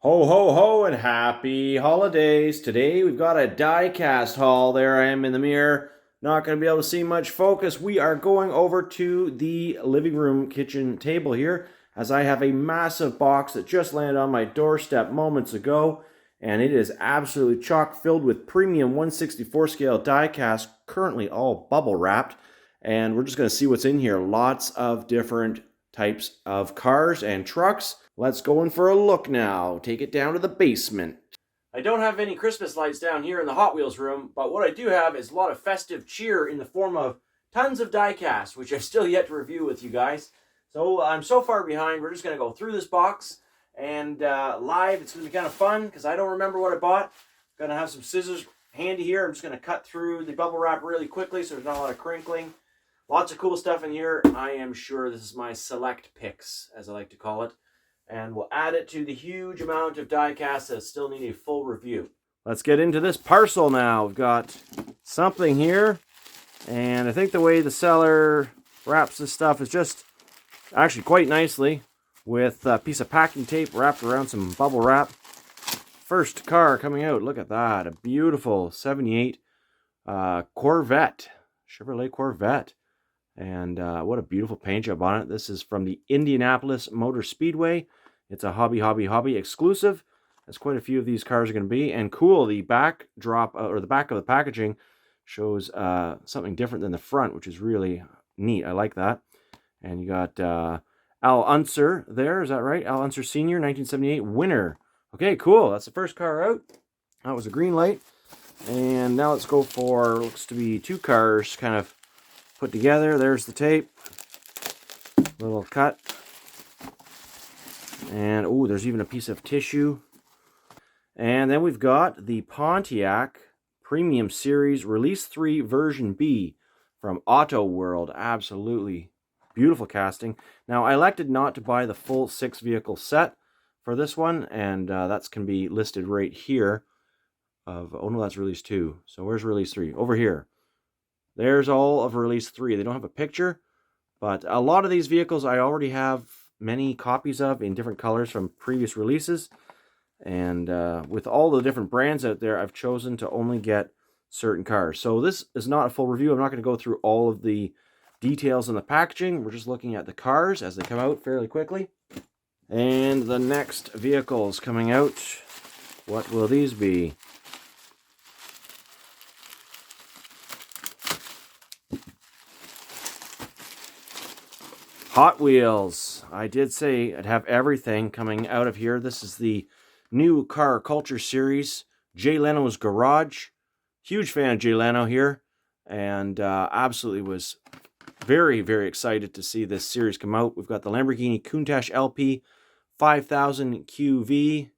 Ho, ho, ho, and happy holidays. Today we've got a diecast haul. There I am in the mirror. Not going to be able to see much focus. We are going over to the living room kitchen table here as I have a massive box that just landed on my doorstep moments ago. And it is absolutely chock filled with premium 1/64 scale diecast, currently all bubble wrapped. And we're just going to see what's in here. Lots of different types of cars and trucks. Let's go in for a look now. Take it down to the basement. I don't have any Christmas lights down here in the Hot Wheels room, but what I do have is a lot of festive cheer in the form of tons of diecast, which I've still yet to review with you guys. So I'm so far behind, we're just going to go through this box and live. It's going to be kind of fun because I don't remember what I bought. I'm going to have some scissors handy here. I'm just going to cut through the bubble wrap really quickly so there's not a lot of crinkling. Lots of cool stuff in here. I am sure this is my select picks, as I like to call it. And we'll add it to the huge amount of diecast that still need a full review. Let's get into this parcel now. We've got something here, and I think the way the seller wraps this stuff is just actually quite nicely with a piece of packing tape wrapped around some bubble wrap. First car coming out, look at that, a beautiful 78 Corvette, Chevrolet Corvette. And what a beautiful paint job on it. This is from the Indianapolis Motor Speedway. It's a hobby exclusive. As quite a few of these cars are going to be. And cool, the backdrop, or the back of the packaging shows something different than the front, which is really neat. I like that. And you got Al Unser there. Is that right? Al Unser Sr., 1978 winner. Okay, cool. That's the first car out. That was a Greenlight. And now let's go for, looks to be two cars kind of put together. There's the tape. Little cut. And, oh, there's even a piece of tissue. And then we've got the Pontiac Premium Series Release 3 Version B from Auto World. Absolutely beautiful casting. Now, I elected not to buy the full 6-vehicle set for this one, and that can be listed right here. Oh, no, that's Release 2. So where's Release 3? Over here. There's all of Release 3. They don't have a picture, but a lot of these vehicles I already have many copies of in different colors from previous releases. And with all the different brands out there, I've chosen to only get certain cars. So this is not a full review. I'm not going to go through all of the details in the packaging. We're just looking at the cars as they come out fairly quickly. And the next vehicles coming out. What will these be? Hot Wheels. I did say I'd have everything coming out of here. This is the new car culture series, Jay Leno's Garage. Huge fan of Jay Leno here, and absolutely was very, very excited to see this series come out. We've got the Lamborghini Countach LP 5000 QV.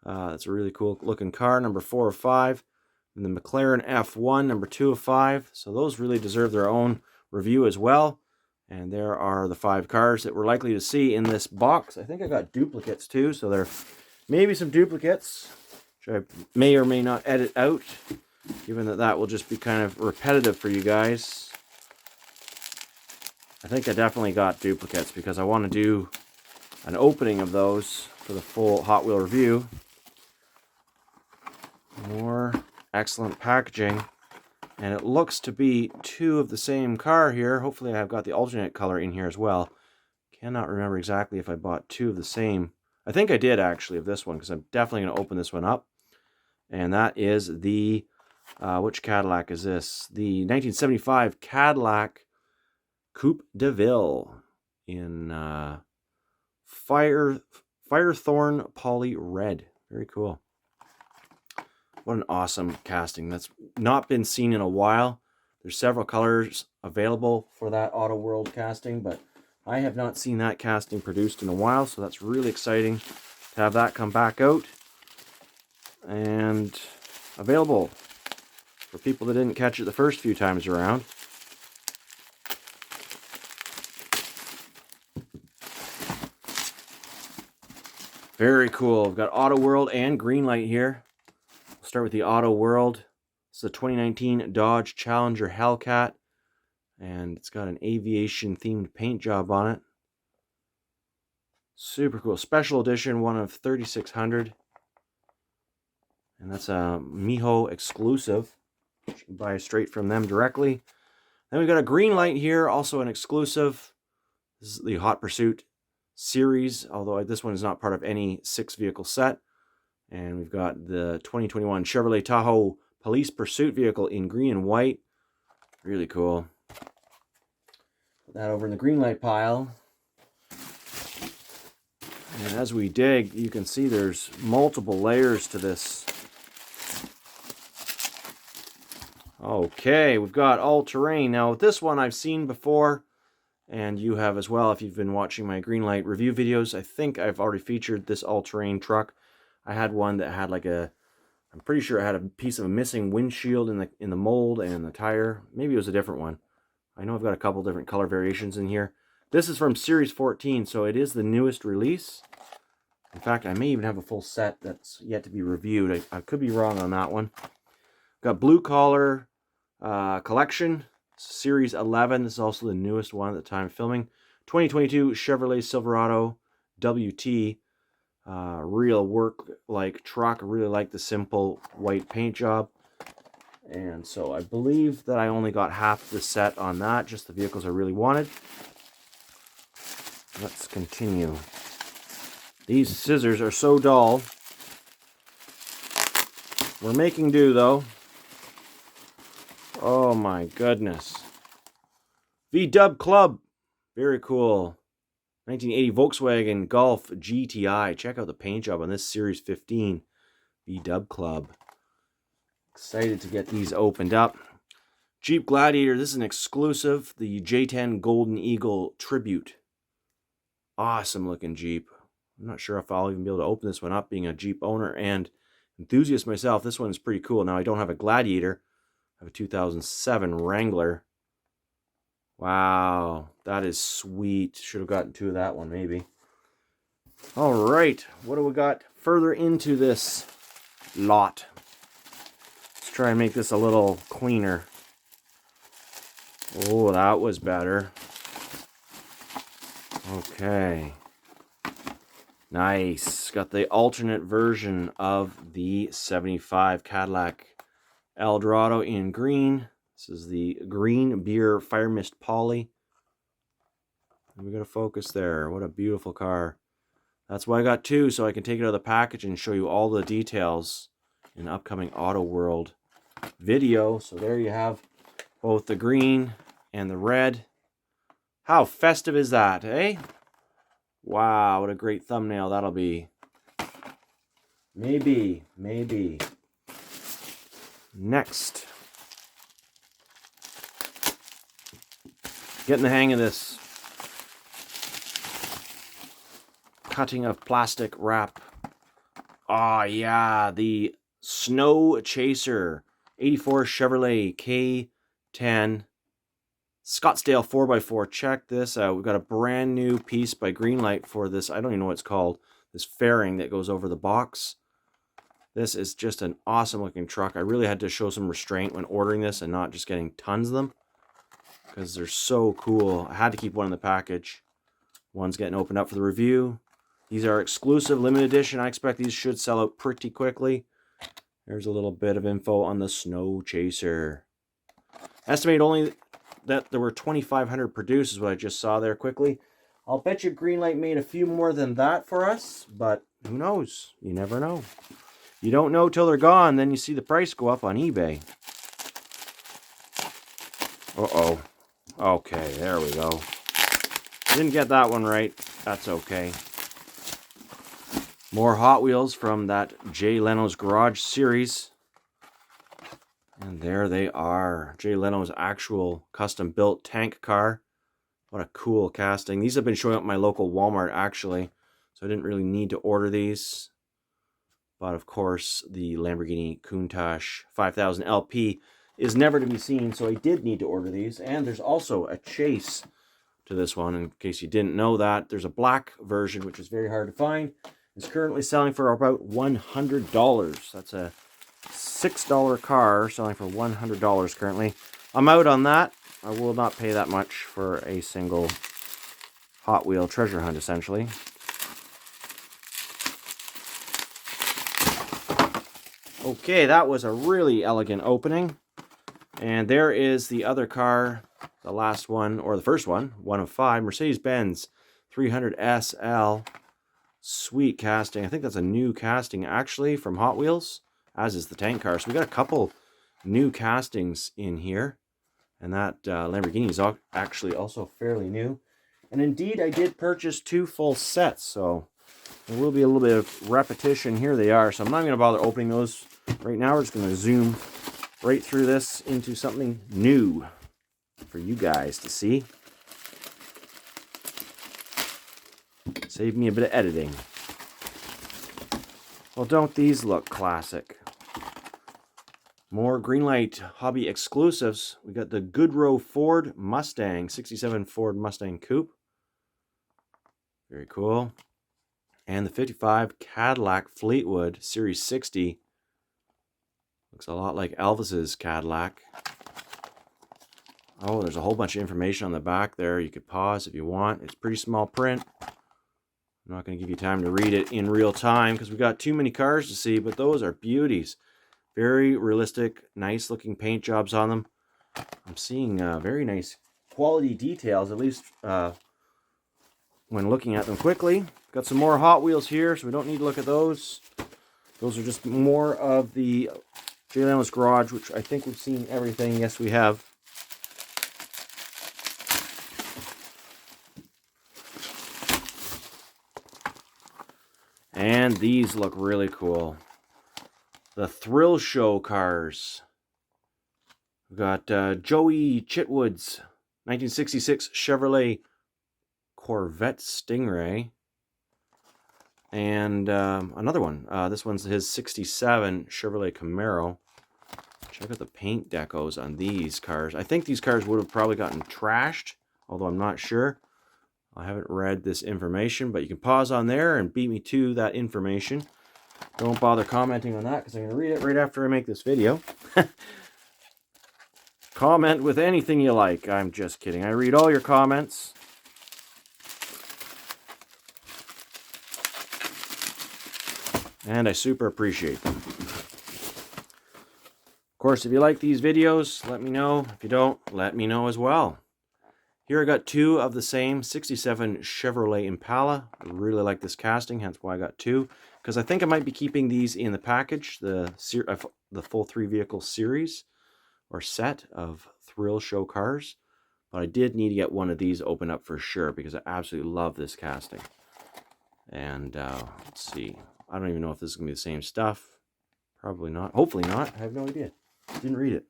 That's a really cool looking car, number 4 of 5. And the McLaren F1, number 2 of 5. So those really deserve their own review as well. And there are the 5 cars that we're likely to see in this box. I think I got duplicates too, so there may be some duplicates, which I may or may not edit out, given that that will just be kind of repetitive for you guys. I think I definitely got duplicates because I want to do an opening of those for the full Hot Wheel review. More excellent packaging. And it looks to be 2 of the same car here. Hopefully I've got the alternate color in here as well. Cannot remember exactly if I bought 2 of the same. I think I did actually of this one, because I'm definitely going to open this one up. And that is the, which Cadillac is this? The 1975 Cadillac Coupe de Ville in Firethorn Poly Red. Very cool. What an awesome casting. That's not been seen in a while. There's several colors available for that Auto World casting, but I have not seen that casting produced in a while, so that's really exciting to have that come back out and available for people that didn't catch it the first few times around. Very cool. We've got Auto World and Greenlight here. Start with the Auto World. It's the 2019 Dodge Challenger Hellcat, and it's got an aviation themed paint job on it. Super cool. Special edition, one of 3,600. And that's a Mijo exclusive. You can buy straight from them directly. Then we've got a Greenlight here, also an exclusive. This is the Hot Pursuit series, although this one is not part of any 6-vehicle set. And we've got the 2021 Chevrolet Tahoe Police Pursuit vehicle in green and white. Really cool. Put that over in the Greenlight pile. And as we dig, you can see there's multiple layers to this. Okay, we've got all-terrain. Now, this one I've seen before, and you have as well if you've been watching my Greenlight review videos. I think I've already featured this all-terrain truck. I had one that had like a, I'm pretty sure it had a piece of a missing windshield in the mold and the tire. Maybe it was a different one. I know I've got a couple different color variations in here. This is from Series 14, so it is the newest release. In fact, I may even have a full set that's yet to be reviewed. I could be wrong on that one. Got Blue Collar Collection, Series 11. This is also the newest one at the time of filming. 2022 Chevrolet Silverado WT. Real work-like truck. I really like the simple white paint job. And so I believe that I only got half the set on that, just the vehicles I really wanted. Let's continue. These scissors are so dull. We're making do, though. Oh my goodness. V-Dub Club. Very cool. 1980 Volkswagen Golf GTI. Check out the paint job on this Series 15 V-Dub Club. Excited to get these opened up. Jeep Gladiator. This is an exclusive. The J10 Golden Eagle Tribute. Awesome looking Jeep. I'm not sure if I'll even be able to open this one up, being a Jeep owner and enthusiast myself. This one's pretty cool. Now, I don't have a Gladiator. I have a 2007 Wrangler. Wow, that is sweet. Should have gotten 2 of that one, maybe. All right, what do we got further into this lot? Let's try and make this a little cleaner. Oh, that was better. Okay. Nice. Got the alternate version of the 75 Cadillac Eldorado in green. This is the Green Beer Fire Mist Poly. And we got a focus there. What a beautiful car. That's why I got 2, so I can take it out of the package and show you all the details in the upcoming Auto World video. So there you have both the green and the red. How festive is that, eh? Wow, what a great thumbnail that'll be. Maybe. Next. Getting the hang of this. Cutting of plastic wrap. Oh yeah, the Snow Chaser. 84 Chevrolet K10. Scottsdale 4x4. Check this out. We've got a brand new piece by Greenlight for this. I don't even know what it's called. This fairing that goes over the box. This is just an awesome looking truck. I really had to show some restraint when ordering this and not just getting tons of them, because they're so cool. I had to keep one in the package. One's getting opened up for the review. These are exclusive, limited edition. I expect these should sell out pretty quickly. There's a little bit of info on the Snow Chaser. Estimate only that there were 2,500 produced is what I just saw there quickly. I'll bet you Greenlight made a few more than that for us, but who knows? You never know. You don't know till they're gone, then you see the price go up on eBay. Uh-oh. Okay, there we go. Didn't get that one right. That's okay. More Hot Wheels from that Jay Leno's Garage series. And there they are. Jay Leno's actual custom-built tank car. What a cool casting. These have been showing up at my local Walmart, actually. So I didn't really need to order these. But, of course, the Lamborghini Countach 5000 LP is never to be seen. So I did need to order these. And there's also a chase to this one. In case you didn't know that, there's a black version, which is very hard to find. It's currently selling for about $100. That's a $6 car selling for $100 currently. I'm out on that. I will not pay that much for a single Hot Wheel treasure hunt, essentially. Okay, that was a really elegant opening. And there is the other car, the last one, or the first one of 5, Mercedes-Benz 300 SL. Sweet casting. I think that's a new casting, actually, from Hot Wheels, as is the tank car. So we got a couple new castings in here. And that Lamborghini is actually also fairly new. And indeed, I did purchase 2 full sets, so there will be a little bit of repetition. Here they are, so I'm not going to bother opening those right now. We're just going to zoom right through this into something new for you guys to see. Save me a bit of editing. Well, don't these look classic? More Greenlight hobby exclusives. We got the Goodrow Ford Mustang, 67 Ford Mustang Coupe. Very cool. And the 55 Cadillac Fleetwood Series 60. Looks a lot like Elvis's Cadillac. Oh, there's a whole bunch of information on the back there. You could pause if you want. It's pretty small print. I'm not going to give you time to read it in real time because we've got too many cars to see, but those are beauties. Very realistic, nice looking paint jobs on them. I'm seeing very nice quality details, at least when looking at them quickly. Got some more Hot Wheels here, so we don't need to look at those. Those are just more of the Jay Leno's Garage, which I think we've seen everything. Yes, we have. And these look really cool. The Thrill Show cars. We've got Joey Chitwood's 1966 Chevrolet Corvette Stingray. And another one. This one's his 67 Chevrolet Camaro. Check out the paint decos on these cars. I think these cars would have probably gotten trashed, although I'm not sure. I haven't read this information, but you can pause on there and beat me to that information. Don't bother commenting on that because I'm going to read it right after I make this video. Comment with anything you like. I'm just kidding. I read all your comments. And I super appreciate them. Of course, if you like these videos, let me know. If you don't, let me know as well. Here I got 2 of the same 67 Chevrolet Impala. I really like this casting, hence why I got 2. Because I think I might be keeping these in the package, the full 3-vehicle series or set of Thrill Show cars. But I did need to get one of these open up for sure because I absolutely love this casting. And let's see. I don't even know if this is going to be the same stuff. Probably not. Hopefully not. I have no idea. Didn't read it.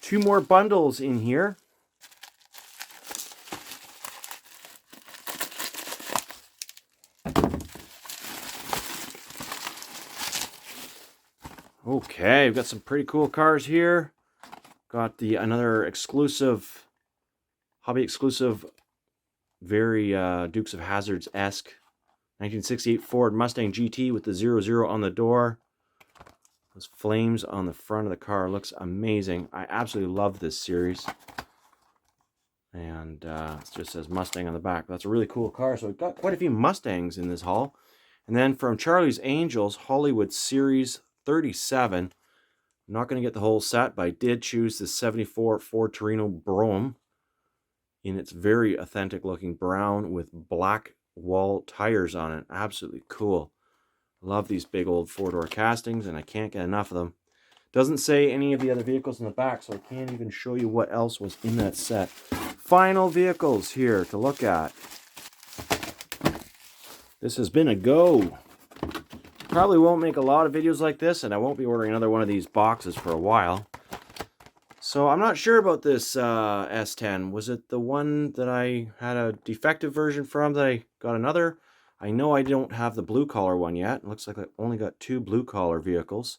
2 more bundles in here. Okay, we've got some pretty cool cars here. Got another exclusive, hobby exclusive, very Dukes of Hazzard-esque 1968 Ford Mustang GT with the 00 on the door. Those flames on the front of the car looks amazing. I absolutely love this series. And it just says Mustang on the back. That's a really cool car. So we've got quite a few Mustangs in this haul. And then from Charlie's Angels, Hollywood Series 37. I'm not going to get the whole set, but I did choose the 74 Ford Torino Brougham in its very authentic looking brown with black wall tires on it. Absolutely cool. Love these big old 4-door castings, and I can't get enough of them. Doesn't say any of the other vehicles in the back, so I can't even show you what else was in that set. Final vehicles here to look at. This has been a go. Probably won't make a lot of videos like this, and I won't be ordering another one of these boxes for a while. So I'm not sure about this S10. Was it the one that I had a defective version from that I got another? I know I don't have the blue collar one yet. It looks like I only got 2 blue collar vehicles.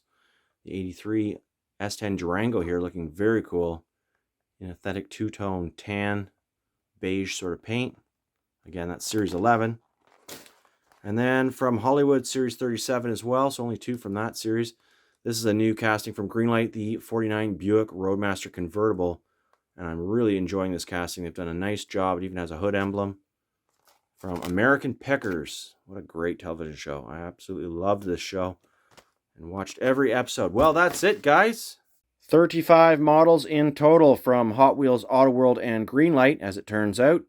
The 83 S10 Durango here looking very cool. In authentic 2-tone tan beige sort of paint. Again, that's Series 11. And then from Hollywood Series 37 as well, so only 2 from that series. This is a new casting from Greenlight, the 49 Buick Roadmaster convertible. And I'm really enjoying this casting. They've done a nice job. It even has a hood emblem. From American Pickers. What a great television show. I absolutely love this show. and watched every episode. Well, that's it, guys. 35 models in total from Hot Wheels, Auto World, and Greenlight, as it turns out.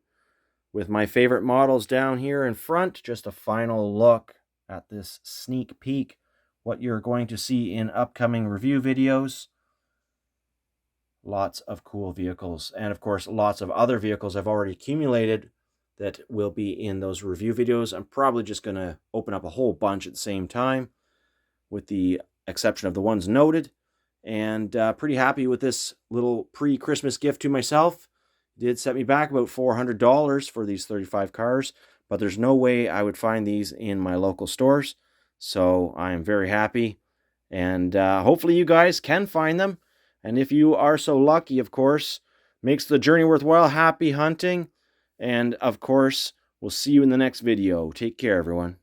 With my favorite models down here in front, just a final look at this sneak peek, what you're going to see in upcoming review videos. Lots of cool vehicles, and of course lots of other vehicles I've already accumulated that will be in those review videos. I'm probably just going to open up a whole bunch at the same time, with the exception of the ones noted, and pretty happy with this little pre-Christmas gift to myself. It did set me back about $400 for these 35 cars, but there's no way I would find these in my local stores, so I am very happy, and hopefully you guys can find them. And if you are so lucky, of course, makes the journey worthwhile. Happy hunting. And of course, we'll see you in the next video. Take care, everyone.